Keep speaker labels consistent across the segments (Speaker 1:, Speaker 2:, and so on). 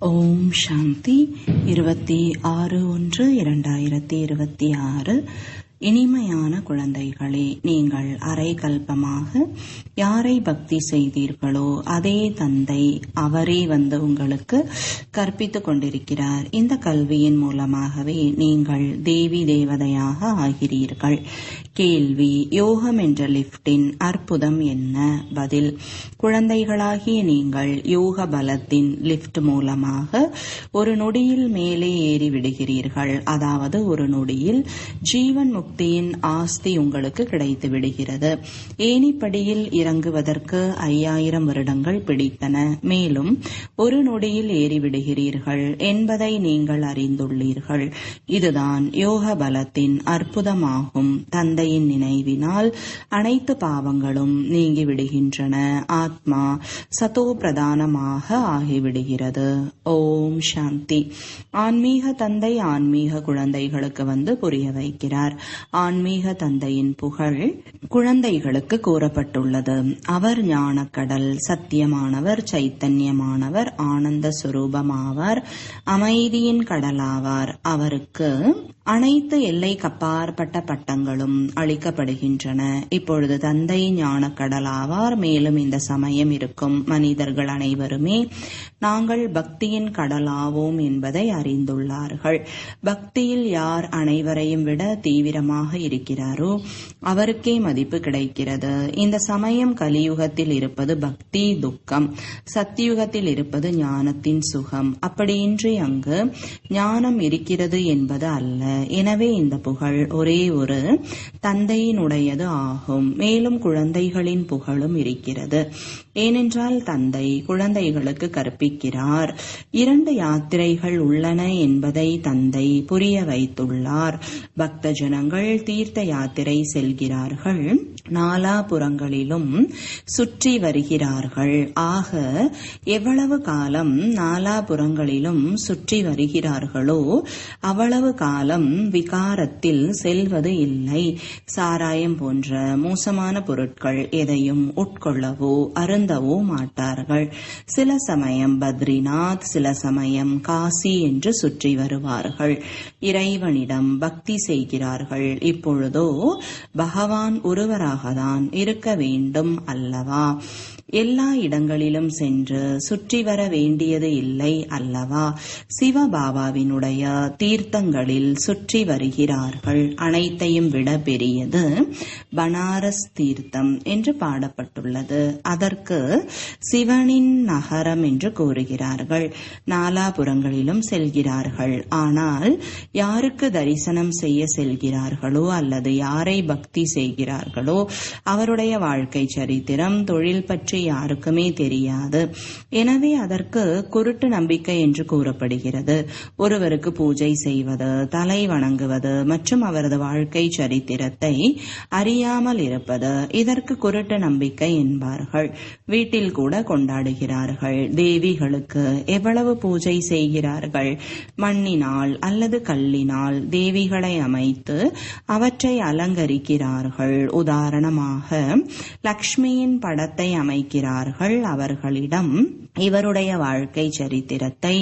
Speaker 1: ஓம் சாந்தி 26/1/2026. இனிமையான குழந்தைகளே, நீங்கள் அரை கல்பமாக யாரை பக்தி செய்தீர்களோ அதே தந்தை அவரே உங்களுக்கு கற்பித்துக் கொண்டிருக்கிறார். இந்த கல்வியின் மூலமாகவே நீங்கள் தேவி தேவதையாக ஆகிறீர்கள். கேள்வி: யோகம் என்ற லிப்டின் அற்புதம் என்ன? பதில்: குழந்தைகளாகிய நீங்கள் யோக பலத்தின் லிப்ட் மூலமாக ஒரு நொடியில் மேலே ஏறி விடுகிறீர்கள். அதாவது ஒரு நொடியில் ஜீவன் முக்தியின் ஆஸ்தி உங்களுக்கு கிடைத்து விடுகிறது. ஏணிப்படியில் இறங்குவதற்கு 5000 வருடங்கள் பிடித்தன. மேலும் ஒரு நொடியில் ஏறிவிடுகிறீர்கள் என்பதை நீங்கள் அறிந்துள்ளீர்கள். இதுதான் யோக பலத்தின் அற்புதமாகும். தந்தையின் நினைவினால் அனைத்து பாவங்களும் நீங்கிவிடுகின்றன. ஆத்மா சதோ பிரதானமாக ஆகிவிடுகிறது. ஓம் சாந்தி. ஆன்மீக தந்தை ஆன்மீக குழந்தைகளுக்கு புரிய வைக்கிறார். ஆன்மீக தந்தையின் புகழ் குழந்தைகளுக்கு கூறப்பட்டுள்ளது. அவர் ஞானக்கடல், சத்தியமானவர், சைத்தன்யமானவர், ஆனந்த சுரூபமாவார், அமைதியின் கடலாவார். அவருக்கு அனைத்து எல்லைக்கு அப்பாற்பட்ட பட்டங்களும் அளிக்கப்படுகின்றன. இப்பொழுது தந்தை ஞானக்கடலாவார். மேலும் இந்த சமயம் இருக்கும் மனிதர்கள் அனைவருமே நாங்கள் பக்தியின் கடலாவோம் என்பதை அறிந்துள்ளார்கள். பக்தியில் யார் அனைவரையும் விட தீவிரமாக இருக்கிறாரோ அவருக்கே மதிப்பு கிடைக்கிறது. இந்த சமயம் கலியுகத்தில் இருப்பது பக்தி துக்கம், சத்தியுகத்தில் இருப்பது ஞானத்தின் சுகம். அப்படியின்றி அங்கு ஞானம் இருக்கிறது என்பது அல்ல. எனவே இந்த புகழ் ஒரே ஒரு தந்தையினுடையது ஆகும். மேலும் குழந்தைகளின் புகழும் இருக்கிறது. ஏனென்றால் தந்தை குழந்தைகளுக்கு கற்பிக்கிறார். 2 யாத்திரைகள் உள்ளன என்பதை தந்தை புரிய வைத்துள்ளார். பக்த ஜனங்கள் தீர்த்த யாத்திரை செல்கிறார்கள், நாலாபுறங்களிலும் சுற்றி வருகிறார்கள். ஆக எவ்வளவு காலம் நாலாபுறங்களிலும் சுற்றி வருகிறார்களோ அவ்வளவு காலம் விகாரத்தில் செல்வது இல்லை. சாராயம் போன்ற மோசமான பொருட்கள் எதையும் உட்கொள்ளவோ அருந்தவோ மாட்டார்கள். சில சமயம் பத்ரிநாத், சில சமயம் காசி என்று சுற்றி வருவார்கள். இறைவனிடம் பக்தி செய்கிறார்கள். இப்பொழுதோ பகவான் ஒருவராகத்தான் இருக்க வேண்டும் அல்லவா? எல்லா இடங்களிலும் சென்று சுற்றி வர வேண்டியது இல்லை அல்லவா? சிவபாபாவினுடைய தீர்த்தங்களில் சுற்றி வருகிறார்கள். அனைத்தையும் விட பெரியது பனாரஸ் தீர்த்தம் என்று பாடப்பட்டுள்ளது. அதற்கு சிவனின் நகரம் என்று கூறுகிறார்கள். நாலாபுறங்களிலும் செல்கிறார்கள். ஆனால் யாருக்கு தரிசனம் செய்ய செல்கிறார்களோ அல்லது யாரை பக்தி செய்கிறார்களோ அவருடைய வாழ்க்கை சரித்திரம், தொழில் பற்றி யாருக்குமே தெரியாது. எனவே அதற்கு குருட்டு நம்பிக்கை என்று கூறப்படுகிறது. ஒருவருக்கு பூஜை செய்வது, தலை வணங்குவது மற்றும் அவரது வாழ்க்கை சரித்திரத்தை அறியாமல் இருப்பது, இதற்கு குருட்டு நம்பிக்கை என்பார்கள். வீட்டில் கூட கொண்டாடுகிறார்கள். தேவிகளுக்கு எவ்வளவு பூஜை செய்கிறார்கள். மண்ணினால் அல்லது கல்லினால் தேவிகளை அமைத்து அவற்றை அலங்கரிக்கிறார்கள். உதாரணமாக லக்ஷ்மியின் படத்தை அமைக்கிறார்கள். அவர்களிடம் இவருடைய வாழ்க்கை சரித்திரத்தை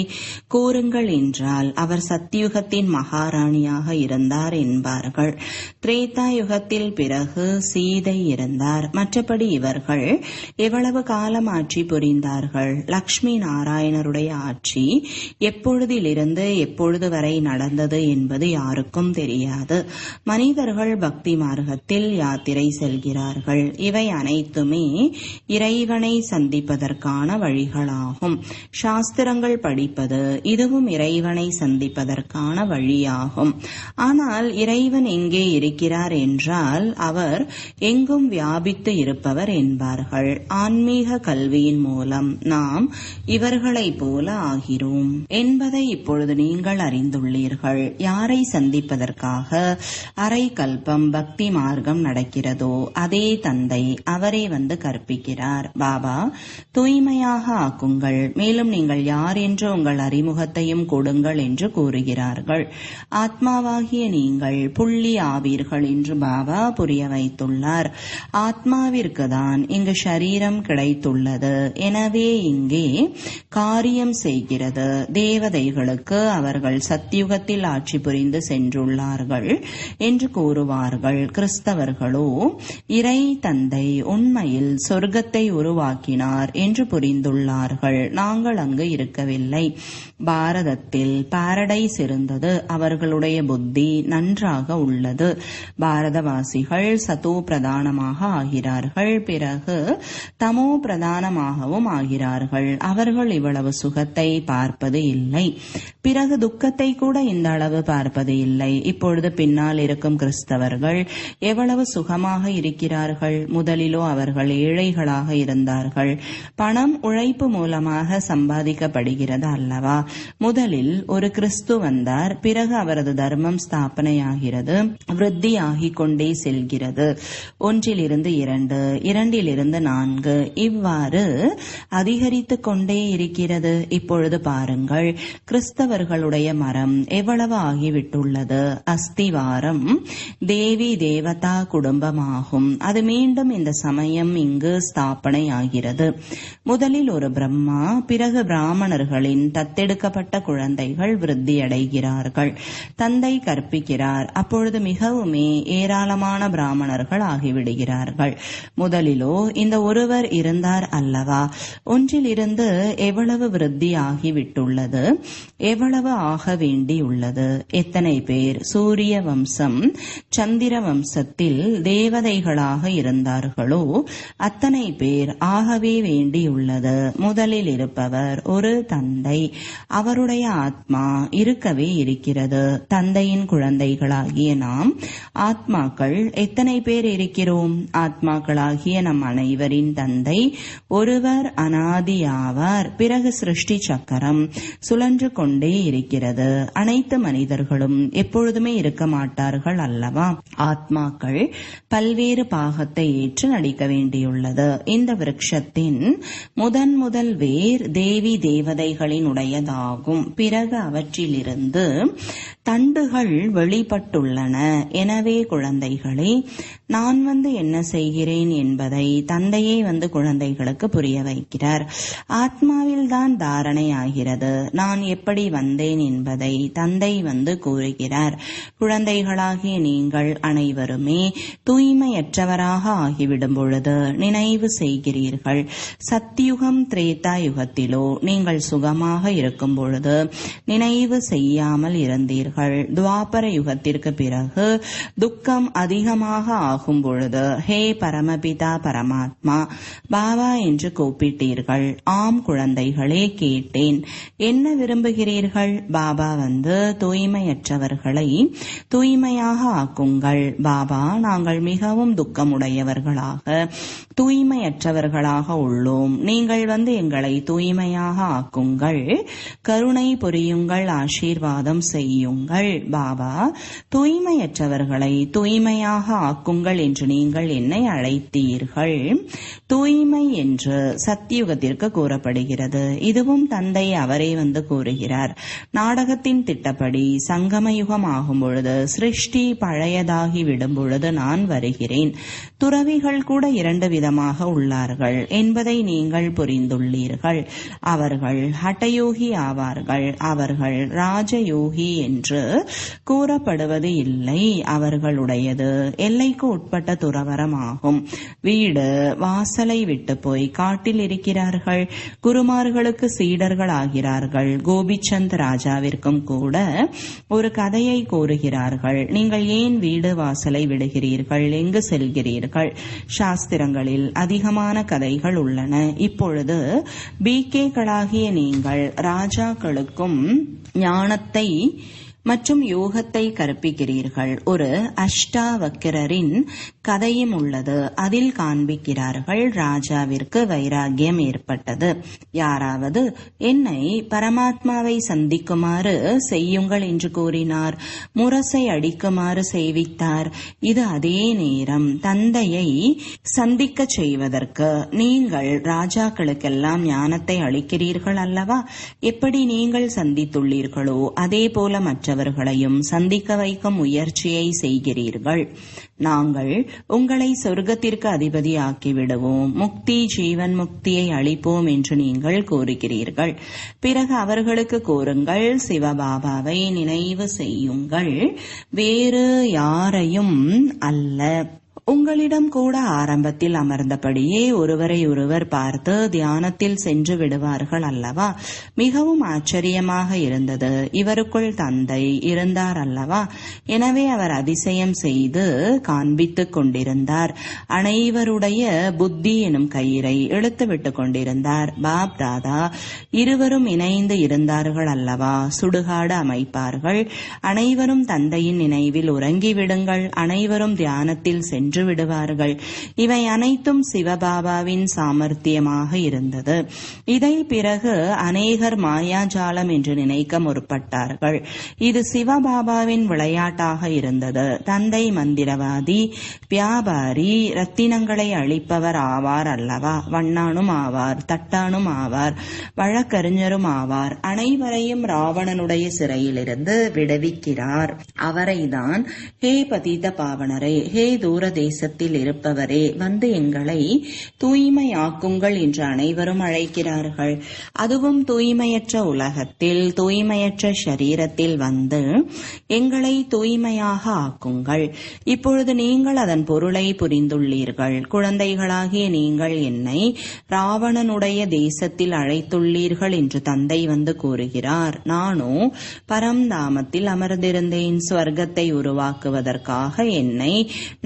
Speaker 1: கூறுங்கள் என்றால் அவர் சத்தியுகத்தின் மகாராணியாக இருந்தார் என்பார்கள். திரேதா யுகத்தில் பிறகு சீதை இருந்தார். மற்றபடி இவர்கள் எவ்வளவு காலம் ஆட்சி புரிந்தார்கள்? லக்ஷ்மி நாராயணருடைய ஆட்சி எப்பொழுதிலிருந்து எப்பொழுது வரை நடந்தது என்பது யாருக்கும் தெரியாது. மனிதர்கள் பக்தி மார்க்கத்தில் யாத்திரை செல்கிறார்கள். இவை அனைத்துமே இறைவனை சந்திப்பதற்கான வழிகளாகும். சாஸ்திரங்கள் படிப்பது இதுவும் இறைவனை சந்திப்பதற்கான வழியாகும். ஆனால் இறைவன் எங்கே இருக்கிறார் என்றால் அவர் எங்கும் வியாபித்து இருப்பவர் என்பார்கள். ஆன்மீக கல்வியின் மூலம் நாம் இவர்களைப் போல ஆகிறோம் என்பதை இப்பொழுது நீங்கள் அறிந்துள்ளீர்கள். யாரை சந்திப்பதற்காக அரை கல்பம் பக்தி மார்க்கம் நடக்கிறதோ அதே தந்தை அவரே கற்பிக்கிறார். கூறுகிறார். பாபா, தூய்மையாக ஆக்குங்கள், மேலும் நீங்கள் யார் என்று உங்கள் அறிமுகத்தையும் கொடுங்கள் என்று கூறுகிறார்கள். ஆத்மாவாகிய நீங்கள் புள்ளி ஆவீர்கள் என்று பாபா புரிய வைத்துள்ளார். ஆத்மாவிற்கு தான் இங்கு ஷரீரம் கிடைத்துள்ளது. எனவே இங்கே காரியம் செய்கிறது. தேவதைகளுக்கு அவர்கள் சத்தியுகத்தில் ஆட்சி புரிந்து சென்றுள்ளார்கள் என்று கூறுவார்கள். கிறிஸ்தவர்களோ இறை தந்தை உண்மையில் சொர்க்கத்தை உருவாக்கினார் என்று புரிந்துள்ளார்கள். நாங்கள் அங்கு இருக்கவில்லை. பாரதத்தில் பாரடைஸ் இருந்தது. அவர்களுடைய புத்தி நன்றாக உள்ளது. பாரதவாசிகள் சதோ பிரதானமாக ஆகிறார்கள், பிறகு தமோ பிரதானமாகவும் ஆகிறார்கள். அவர்கள் இவ்வளவு சுகத்தை பார்ப்பது இல்லை, பிறகு துக்கத்தை கூட இந்த அளவு பார்ப்பது இல்லை. இப்பொழுது பின்னால் இருக்கும் கிறிஸ்தவர்கள் எவ்வளவு சுகமாக இருக்கிறார்கள். முதலிலோ அவர்கள் ஏழைகளாக இருந்தார்கள். பணம் உழைப்பு மூலமாக சம்பாதிக்கப்படுகிறது அல்லவா? முதலில் ஒரு கிறிஸ்து வந்தார், பிறகு அவரது தர்மம் ஸ்தாபனையாகிறது, விருத்தியாகிக் கொண்டே செல்கிறது. 1 2, 2 4, இவ்வாறு அதிகரித்துக் கொண்டே இருக்கிறது. இப்பொழுது பாருங்கள், கிறிஸ்தவர்களுடைய மரம் எவ்வளவு ஆகிவிட்டுள்ளது. அஸ்திவாரம் தேவி தேவதா குடும்பமாகும். அது மீண்டும் இந்த சமயம் இங்கு ஸ்தாபனை ஆகிறது. முதலில் ஒரு பிரம்மா, பிறகு பிராமணர்களின் தத்தெடுக்கப்பட்ட குழந்தைகள் விருத்தியடைகிறார்கள். தந்தை கற்பிக்கிறார். அப்பொழுது மிகவுமே ஏராளமான பிராமணர்கள் ஆகிவிடுகிறார்கள். முதலிலோ இந்த ஒருவர் இருந்தார் அல்லவா? 1 எவ்வளவு விருத்தி ஆகிவிட்டுள்ளது, எவ்வளவு ஆக வேண்டியுள்ளது. எத்தனை பேர் சூரிய வம்சம் சந்திர வம்சத்தில் தேவதைகளாக இருந்தார்களோ அத்தனை பேர் ஆகவே வேண்டியுள்ளது. முதலில் இருப்பவர் ஒரு தந்தை, அவருடைய ஆத்மா இருக்கவே இருக்கிறது. தந்தையின் குழந்தைகளாகிய நாம் ஆத்மாக்கள் எத்தனை பேர் இருக்கிறோம்? ஆத்மாக்களாகிய நம் அனைவரின் தந்தை ஒருவர் அனாதியாவார். பிறகு சிருஷ்டி சக்கரம் சுழன்று கொண்டே இருக்கிறது. அனைத்து மனிதர்களும் எப்பொழுதுமே இருக்க மாட்டார்கள் அல்லவா? ஆத்மாக்கள் பல்வேறு பாகத்தை ஏற்று நடிக்க வேண்டியுள்ளது. இந்த விருட்சத்தின் முதல் வேர் தேவி தேவதைகளின் உடையதாகும். பிறகு அவற்றிலிருந்து தண்டுகள் வெளிப்பட்டுள்ளன. எனவே குழந்தைகளே, நான் என்ன செய்கிறேன் என்பதை தந்தையே குழந்தைகளுக்கு புரிய வைக்கிறார். ஆத்மாவில் தான் தாரணை ஆகிறது. நான் எப்படி வந்தேன் என்பதை தந்தை கூறுகிறார். குழந்தைகளாகிய நீங்கள் அனைவருமே தூய்மையற்றவராக ஆகிவிடும் பொழுது நினைவு செய்கிறீர்கள். சத்தியுகம் திரேதா யுகத்திலோ நீங்கள் சுகமாக இருக்கும் பொழுது நினைவு செய்யாமல் இருந்தீர்கள். துவாபர யுகத்திற்கு பிறகு துக்கம் அதிகமாக ஆகும் பொழுது ஹே பரமபிதா பரமாத்மா பாபா என்று கூப்பிட்டீர்கள். ஆம் குழந்தைகளே, கேட்டேன். என்ன விரும்புகிறீர்கள்? பாபா தூய்மையற்றவர்களை தூய்மையாக ஆக்குங்கள். பாபா, நாங்கள் மிகவும் துக்கமுடையவர்களாக தூய்மையற்றவர்களாக உள்ளோம். நீங்கள் எங்களை தூய்மையாக ஆக்குங்கள், கருணை புரியுங்கள், ஆசீர்வாதம் செய்யுங்கள். பாபா, தூய்மையற்றவர்களை தூய்மையாக ஆக்குங்கள் என்று நீங்கள் என்னை அழைத்தீர்கள். தூய்மை என்று சத்தியுகத்திற்கு கூறப்படுகிறது. இதுவும் தந்தை அவரே கூறுகிறார். நாடகத்தின் திட்டப்படி சங்கமயுகம் ஆகும் பொழுது, சிருஷ்டி பழையதாகி விடும் பொழுது நான் வருகிறேன். துறவிகள் கூட 2 விதமாக உள்ளார்கள் என்பதை நீங்கள் புரிந்துள்ளீர்கள். அவர்கள் ஹட்டயோகி ஆவார்கள். அவர்கள் ராஜயோகி என்று கூறப்படுவது இல்லை. அவர்களுடையது எல்லைக்கு உட்பட்ட துறவரமாகும். வீடு வாசலை விட்டு போய் காட்டில் இருக்கிறார்கள். குருமார்களுக்கு சீடர்கள் ஆகிறார்கள். கோபிச்சந்த் ராஜாவிற்கும் கூட ஒரு கதையை கூறுகிறார்கள். நீங்கள் ஏன் வீடு வாசலை விடுகிறீர்கள்? எங்கு செல்கிறீர்கள்? சாஸ்திரங்களில் அதிகமான கதைகள் உள்ளன. இப்பொழுது பிகேக்களாகிய நீங்கள் ராஜாக்களுக்கும் ஞானத்தை மற்றும் யோகத்தை கற்பிக்கிறீர்கள். ஒரு அஷ்டாவக்கிரரின் கதையும் உள்ளது. அதில் காண்பிக்கிறார்கள், ராஜாவிற்கு வைராகியம் ஏற்பட்டது. யாராவது என்னை பரமாத்மாவை சந்திக்குமாறு செய்யுங்கள் என்று கூறினார். முரசை அடிக்குமாறு செய்வித்தார். இது அதே நேரம் தந்தையை சந்திக்க செய்வதற்கு நீங்கள் ராஜாக்களுக்கெல்லாம் ஞானத்தை அளிக்கிறீர்கள் அல்லவா? எப்படி நீங்கள் சந்தித்துள்ளீர்களோ அதே போல மற்றவர்களையும் சந்திக்க வைக்கும் முயற்சியை செய்கிறீர்கள். நாங்கள் உங்களை சொர்க்கத்திற்கு அதிபதி ஆக்கிவிடுவோம், முக்தி ஜீவன் முக்தியை அளிப்போம் என்று நீங்கள் கூறுகிறீர்கள். பிறகு அவர்களுக்கு கூறுங்கள், சிவபாபாவை நினைவு செய்யுங்கள், வேறு யாரையும் அல்ல. உங்களிடம் கூட ஆரம்பத்தில் அமர்ந்தபடியே ஒருவரை ஒருவர் பார்த்து தியானத்தில் சென்று விடுவார்கள் அல்லவா? மிகவும் ஆச்சரியமாக இருந்தது. இவருக்குள் தந்தை இருந்தார் அல்லவா? எனவே அவர் அதிசயம் செய்து காண்பித்துக் கொண்டிருந்தார். அனைவருடைய புத்தி எனும் கயிறை இழுத்து விட்டு கொண்டிருந்தார். பாப் தாதா இருவரும் இணைந்து இருந்தார்கள் அல்லவா? சுடுகாடு அமைப்பார்கள். அனைவரும் தந்தையின் நினைவில் உறங்கிவிடுங்கள், அனைவரும் தியானத்தில் சென்று விடுவார்கள். இவை அனைத்தும் சிவபாபாவின் சாமர்த்தியமாக இருந்தது. இதை பிறகு அநேகர் மாயாஜாலம் என்று நினைக்க முற்பட்டார்கள். இது சிவபாபாவின் விளையாட்டாக இருந்தது. தந்தை மந்திரவாதி, வியாபாரி, ரத்தினங்களை அளிப்பவர் ஆவார் அல்லவா? வண்ணானும் ஆவார், தட்டானும் ஆவார், வழக்கறிஞரும் ஆவார். அனைவரையும் ராவணனுடைய சிறையிலிருந்து விடுவிக்கிறார். அவரைதான் ஹே பதித பாவனரே, ஹே தூர தேசத்தில் இருப்பவரே, வந்து எங்களை தூய்மையாக்குங்கள் என்று அனைவரும் அழைக்கிறார்கள். அதுவும் தூய்மையற்ற உலகத்தில், தூய்மையற்ற சரீரத்தில் வந்து எங்களை தூய்மையாக ஆக்குங்கள். இப்பொழுது நீங்கள் அதன் பொருளை புரிந்துள்ளீர்கள். குழந்தைகளாகிய நீங்கள் என்னை ராவணனுடைய தேசத்தில் அழைத்துள்ளீர்கள் என்று தந்தை வந்து கூறுகிறார். நானோ பரம்தாமத்தில் அமர்ந்திருந்தேன். ஸ்வர்க்கத்தை உருவாக்குவதற்காக என்னை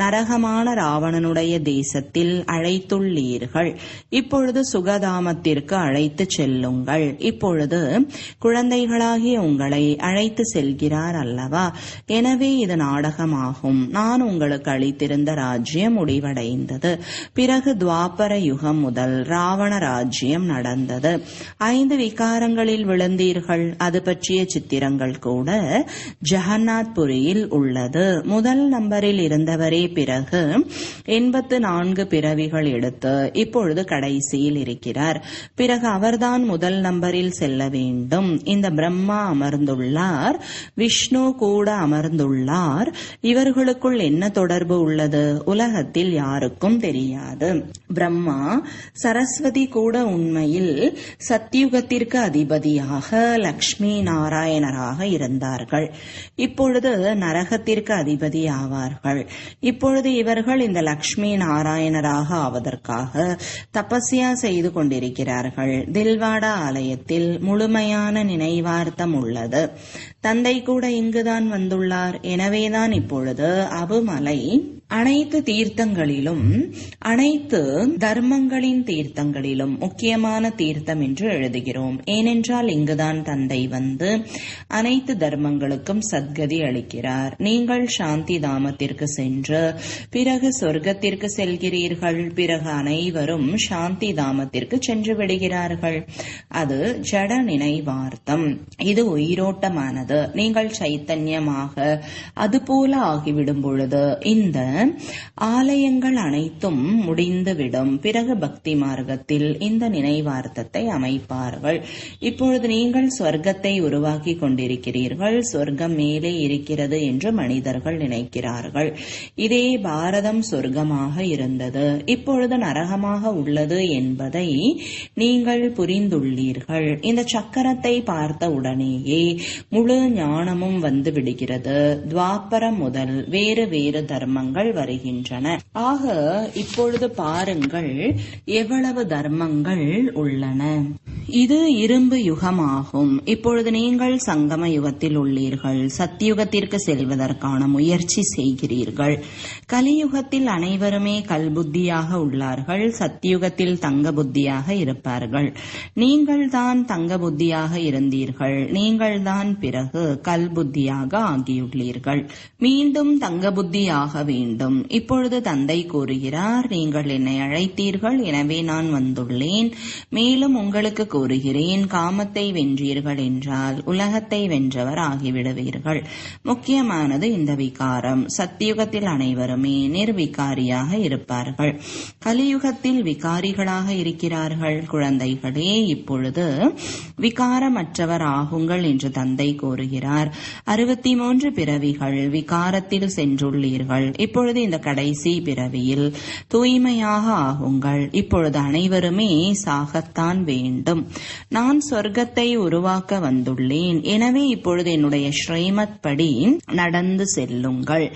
Speaker 1: நரகமான ராவணனுடைய தேசத்தில் அழைத்துள்ளீர்கள். இப்பொழுது சுகதாமத்திற்கு அழைத்து செல்லுங்கள். இப்பொழுது குழந்தைகளாகிய உங்களை அழைத்து செல்கிறார் அல்லவா? எனவே இது நாடகமாகும். நான் உங்களுக்கு அளித்திருந்த ராஜ்யம் முடிவடைந்தது. பிறகு துவாபர யுகம் முதல் ராவண ராஜ்யம் நடந்தது. 5 விகாரங்களில் விழுந்தீர்கள். அது பற்றிய சித்திரங்கள் கூட ஜெகநாத் புரியில் உள்ளது. முதல் நம்பரில் இருந்தவரே பிறகு 84 பிறவிகள் எடுத்து இப்பொழுது கடைசியில் இருக்கிறார். பிறகு அவர்தான் முதல் நம்பரில் செல்ல வேண்டும். இந்த பிரம்மா அமர்ந்துள்ளார், விஷ்ணு கூட அமர்ந்துள்ளார். இவர்களுக்குள் என்ன தொடர்பு உள்ளது? உலகத்தில் யாருக்கும் தெரியாது. பிரம்மா, சரஸ்வதி கூட உண்மையில் சத்யுகத்திற்கு அதிபதியாக லக்ஷ்மி நாராயணராக இருந்தார்கள். இப்பொழுது நரகத்திற்கு அதிபதி ஆவார்கள். இப்பொழுது இவர்கள் இந்த லக்ஷ்மி நாராயணராக ஆவதற்காக தபஸ்யா செய்து கொண்டிருக்கிறார்கள். தில்வாடா ஆலயத்தில் முழுமையான நினைவார்த்தம் உள்ளது. தந்தை கூட இங்குதான் வந்துள்ளார். எனவேதான் இப்பொழுது அபுமலை அனைத்து தீர்த்தங்களிலும், அனைத்து தர்மங்களின் தீர்த்தங்களிலும் முக்கியமான தீர்த்தம் என்று எழுதுகிறோம். ஏனென்றால் இங்குதான் தந்தை வந்து அனைத்து தர்மங்களுக்கும் சத்கதி அளிக்கிறார். நீங்கள் சாந்தி தாமத்திற்கு சென்று பிறகு சொர்க்கத்திற்கு செல்கிறீர்கள். பிறகு அனைவரும் சாந்தி தாமத்திற்கு சென்று விடுகிறார்கள். அது ஜட நினைவார்த்தம். இது உயிரோட்டமானது. நீங்கள் சைத்தன்யமாக அதுபோல ஆகிவிடும் பொழுது இந்த ஆலயங்கள் அனைத்தும் முடிந்துவிடும். பிறகு பக்தி மார்க்கத்தில் இந்த நினைவார்த்தத்தை அமைப்பார்கள். இப்பொழுது நீங்கள் சொர்க்கத்தை உருவாக்கி கொண்டிருக்கிறீர்கள். சொர்க்கம் மேலே இருக்கிறது என்று மனிதர்கள் நினைக்கிறார்கள். இதே பாரதம் சொர்க்கமாக இருந்தது, இப்பொழுது நரகமாக உள்ளது என்பதை நீங்கள் புரிந்துள்ளீர்கள். இந்த சக்கரத்தை பார்த்த உடனேயே முழு ஞானமும் வந்து விடுகிறது. துவாபரம் முதல் வேறு வேறு தர்மங்கள் தர்மங்கள் வருகின்றன. ஆக இப்பொழுது பாருங்கள் எவ்வளவு தர்மங்கள் உள்ளன. இது இரும்பு யுகமாகும். இப்பொழுது நீங்கள் சங்கம யுகத்தில் உள்ளீர்கள். சத்தியுகத்திற்கு செல்வதற்கான முயற்சி செய்கிறீர்கள். கலியுகத்தில் அனைவருமே கல்புத்தியாக உள்ளார்கள். சத்தியுகத்தில் தங்க புத்தியாக இருப்பார்கள். நீங்கள் தான் தங்க புத்தியாக இருந்தீர்கள். நீங்கள் தான் பிறகு கல்புத்தியாக ஆகியுள்ளீர்கள். மீண்டும் தங்க புத்தியாக வேண்டும். இப்பொழுது தந்தை கூறுகிறார், நீங்கள் என்னை அழைத்தீர்கள், எனவே நான் வந்துள்ளேன். மேலும் உங்களுக்கு கூறுகிறேன், காமத்தை வென்றீர்கள் என்றால் உலகத்தை வென்றவர் ஆகிவிடுவீர்கள். முக்கியமானது இந்த விகாரம். சத்தியுகத்தில் அனைவருமே நிர்விகாரியாக இருப்பார்கள். கலியுகத்தில் விகாரிகளாக இருக்கிறார்கள். குழந்தைகளே, இப்பொழுது விகாரமற்றவர் ஆகுங்கள் என்று தந்தை கூறுகிறார். 63 பிறவிகள் விகாரத்தில் சென்றுள்ளீர்கள். இப்பொழுது இந்த கடைசி பிறவியில் தூய்மையாக ஆகுங்கள். இப்பொழுது அனைவருமே சாகத்தான் வேண்டும். நான் சொர்க்கத்தை உருவாக்க வந்துள்ளேன். எனவே இப்பொழுது என்னுடைய ஸ்ரீமத் படி நடந்து செல்லுங்கள்.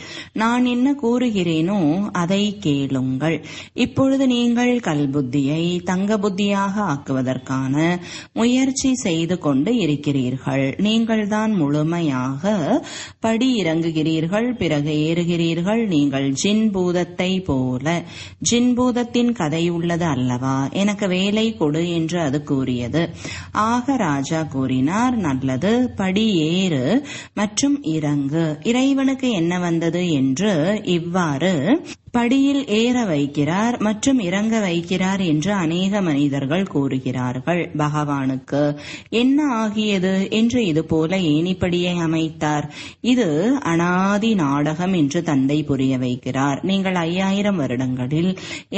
Speaker 1: நான் என்ன கூறுகிறேனோ அதை கேளுங்கள். இப்பொழுது நீங்கள் கல்புத்தியை தங்க புத்தியாக ஆக்குவதற்கான முயற்சி செய்து கொண்டு இருக்கிறீர்கள். நீங்கள் தான் முழுமையாக படி இறங்குகிறீர்கள், பிறகு ஏறுகிறீர்கள். நீங்கள் ஜின் பூதத்தை போல. ஜின் பூதத்தின் கதை உள்ளது அல்லவா? எனக்கு வேலை கொடு என்று அது கூறியது. ஆக ராஜா கூறினார், நல்லது, படி ஏறு மற்றும் இறங்கு. இறைவனுக்கு என்ன வந்தது என்று இவ்வாறு படியில் ஏற வைக்கிறார் மற்றும் இறங்க வைக்கிறார் என்று அநேக மனிதர்கள் கூறுகிறார்கள். பகவானுக்கு என்ன ஆகியது என்று இது போல ஏணிப்படியை அமைத்தார். இது அனாதி நாடகம் என்று தந்தை புரிய வைக்கிறார். நீங்கள் 5000 வருடங்களில்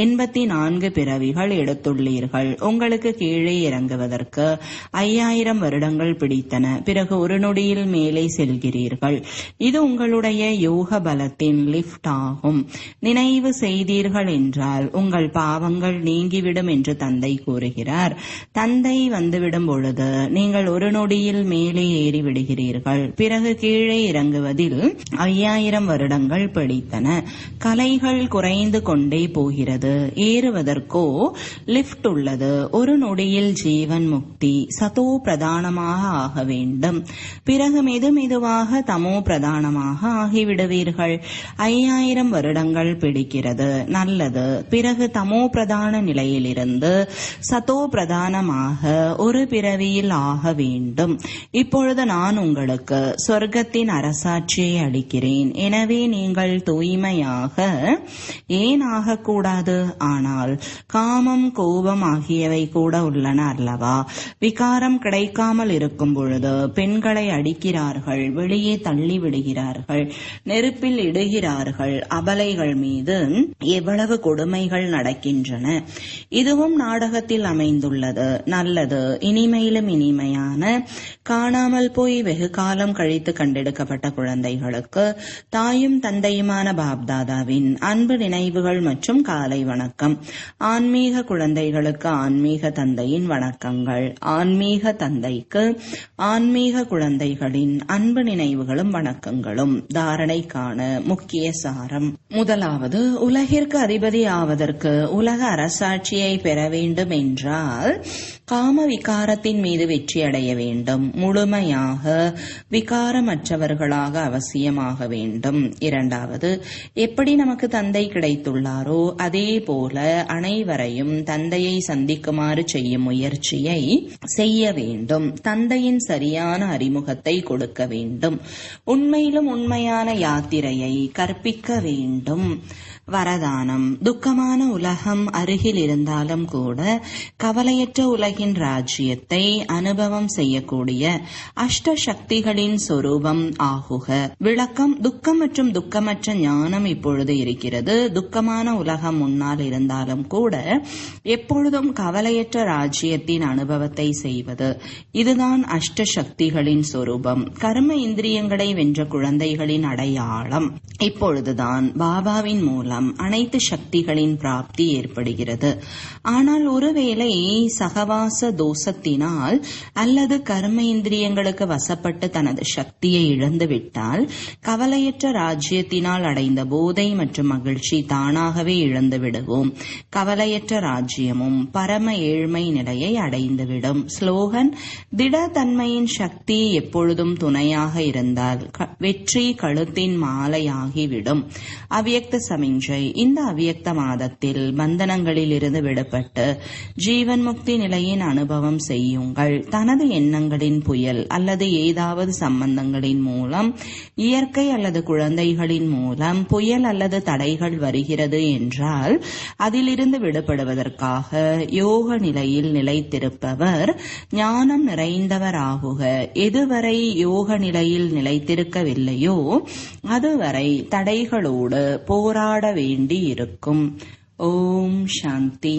Speaker 1: 84 பிறவிகள் எடுத்துள்ளீர்கள். உங்களுக்கு கீழே இறங்குவதற்கு 5000 வருடங்கள் பிடித்தன. பிறகு ஒரு நொடியில் மேலே செல்கிறீர்கள். இது உங்களுடைய யோக பலத்தின் லிப்ட் ஆகும். நினைவு செய்தீர்கள் என்றால் உங்கள் பாவங்கள் நீங்கிவிடும் என்று தந்தை கூறுகிறார். தந்தை வந்துவிடும் பொழுது நீங்கள் ஒரு நொடியில் மேலே ஏறி விடுகிறீர்கள். பிறகு கீழே இறங்குவதில் 5000 வருடங்கள் பிடித்தன. கலைகள் குறைந்து கொண்டே போகிறது. ஏறுவதற்கோ லிப்ட் உள்ளது. ஒரு நொடியில் ஜீவன் முக்தி சதோ பிரதானமாக ஆக வேண்டும். பிறகு மெதுமெதுவாக தமோ பிரதானமாக ஆகிவிடுவீர்கள். 5000 வருடங்கள் பிடிக்கிறது. நல்லது. பிறகு தமோ பிரதான நிலையிலிருந்து சதோ பிரதானமாக ஒரு பிறவியில் ஆக வேண்டும். இப்பொழுது நான் உங்களுக்கு சொர்க்கத்தின் அரசாட்சியை அளிக்கிறேன். எனவே நீங்கள் தூய்மையாக ஏன் ஆகக்கூடாது? ஆனால் காமம், கோபம் ஆகியவை கூட உள்ளன அல்லவா? விகாரம் கிடைக்காமல் இருக்கும் பொழுது பெண்களை அடிக்கிறார்கள், வெளியே தள்ளி விடுகிறார்கள், நெருப்பில் இடுகிறார்கள். அபலைகள் மீது எவ்வளவு கொடுமைகள் நடக்கின்றன. இதுவும் நாடகத்தில் அமைந்துள்ளது. நல்லது. இனிமையிலும் இனிமையான காணாமல் போய் வெகு காலம் கழித்து கண்டெடுக்கப்பட்ட குழந்தைகளுக்கு தாயும் தந்தையுமான பாப்தாதாவின் அன்பு நினைவுகள் மற்றும் காலை வணக்கம். ஆன்மீக குழந்தைகளுக்கு ஆன்மீக தந்தையின் வணக்கங்கள். ஆன்மீக தந்தைக்கு ஆன்மீக குழந்தைகளின் அன்பு நினைவுகளும் வணக்கங்களும். தாரணைக்கான முக்கிய சாரம். முதலாவது, உலகிற்கு அதிபதி ஆவதற்கு, உலக அரசாட்சியை பெற வேண்டும் என்றால் காம விகாரத்தின் மீது வெற்றி அடைய வேண்டும். முழுமையாக விகாரமற்றவர்களாக அவசியமாக வேண்டும். இரண்டாவது, எப்படி நமக்கு தந்தை கிடைத்துள்ளாரோ அதே போல அனைவரையும் தந்தையை சந்திக்குமாறு செய்யும் முயற்சியை செய்ய வேண்டும். தந்தையின் சரியான அறிமுகத்தை கொடுக்க வேண்டும். உண்மையிலும் உண்மையான யாத்திரையை கற்பிக்க வேண்டும். வரதானம். துக்கமான உலகம் அருகில் இருந்தாலும் கூட கவலையற்ற உலகின் ராஜ்யத்தை அனுபவம் செய்யக்கூடிய அஷ்ட சக்திகளின் சொரூபம் ஆகுக. விளக்கம். துக்கம் மற்றும் துக்கமற்ற ஞானம் இப்பொழுது இருக்கிறது. துக்கமான உலகம் முன்னால் இருந்தாலும் கூட எப்பொழுதும் கவலையற்ற ராஜ்யத்தின் அனுபவத்தை செய்வது, இதுதான் அஷ்ட சக்திகளின் சொரூபம். கர்ம இந்திரியங்களை வென்ற குழந்தைகளின் அடையாளம். இப்பொழுதுதான் பாபாவின் மூலம் அனைத்து சக்திகளின் பிராப்தி ஏற்படுகிறது. ஆனால் ஒருவேளை சகவாச ஆபாச தோஷத்தினால் அல்லது கர்மேந்திரியங்களுக்கு வசப்பட்டு தனது சக்தியை இழந்துவிட்டால் கவலையற்ற ராஜ்யத்தினால் அடைந்த போதை மற்றும் மகிழ்ச்சி தானாகவே இழந்து விடுவோம். கவலையற்ற ராஜ்யமும் பரம ஏழ்மை நிலையை அடைந்துவிடும். ஸ்லோகன்: திடத்தன்மையின் சக்தி எப்பொழுதும் துணையாக இருந்தால் வெற்றி கழுத்தின் மாலையாகிவிடும். அவ்யக்த சமிஞ்சை: இந்த அவ்யக்த மாதத்தில் பந்தனங்களில் இருந்து விடுபட்டு ஜீவன் முக்தி நிலையின் அனுபவம் செய்யுங்கள். தனது எண்ணங்களின் புயல் அல்லது ஏதாவது சம்பந்தங்களின் மூலம், இயற்கை அல்லது குழந்தைகளின் மூலம் புயல் அல்லது தடைகள் வருகிறது என்றால் அதிலிருந்து விடுபடுவதற்காக யோக நிலையில் நிலைத்திருப்பவர் ஞானம் நிறைந்தவராகுக. எதுவரை யோக நிலையில் நிலைத்திருக்கவில்லையோ அதுவரை தடைகளோடு போராட வேண்டி இருக்கும். ஓம் சாந்தி.